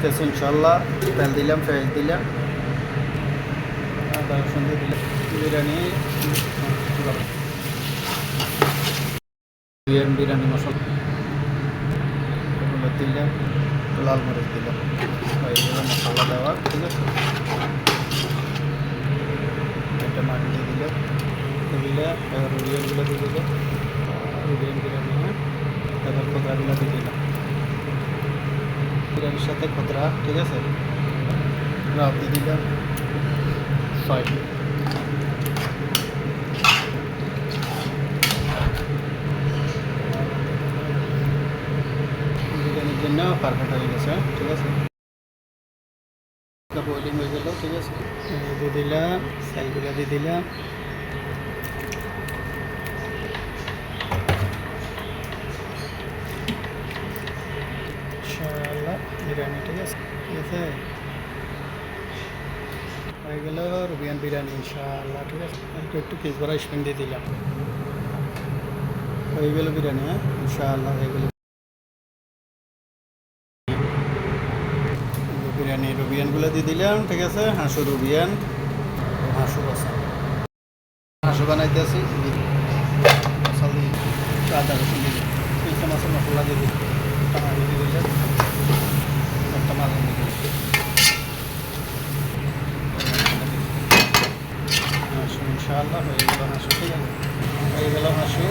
করতেছি ইনশাল্লাহ। তেল দিলাম, পেঁয়াজ দিলাম, আদা রসুন দিয়ে দিলাম, বিরিয়ানি বিরিয়ানি মশলা হলুদ দিলাম, লাল মরিচ দিলাম, এইগুলো মশলা দেওয়া, ঠিক আছে। এটা মাটি দিয়ে দিলাম, দিলে এবার বিরিয়ানিগুলো দিয়ে দিলাম, বিরিয়ানি, হ্যাঁ। এবার খোদরাগুলো দিয়ে দিলাম, বিরিয়ানির সাথে খোদরা, ঠিক আছে। রাব দিয়ে দিলাম, ছয়টি বিরিয়ানির জন্য পারফেক্ট হয়ে গেছে, ঠিক আছে। বয়েলিং হয়ে গেল, ঠিক আছে। দিয়ে দিলাম, চালগুলো দিয়ে দিলাম, ইনশাআল্লাহ বিরিয়ানি, ঠিক আছে, ঠিক আছে। হয়ে গেল রুবিয়ান বিরিয়ানি ইনশাআল্লাহ, ঠিক আছে। একটু পিস ভরা স্পিন দিয়ে দিলাম, হয়ে গেল বিরিয়ানি, হ্যাঁ ইনশাআল্লাহ হয়ে গেল বিরিয়ানি। রুবিয়ানগুলো দিয়ে দিলাম, ঠিক আছে। হাঁসু রুবিয়ান, হাঁসু বসা, হাঁসু বানাইতেছি, মশলা দিয়ে আদা রসুন দিয়ে দিলাম, তিনটা মাছের মশলা দিয়ে দিলাম, টমাটো দিয়ে দিলাম, একটা মাছ দিয়ে দিলাম, হাঁসু ইনশাআল্লাহ হয়ে গেল হাঁসু, ঠিক আছে। হয়ে গেল হাঁসু।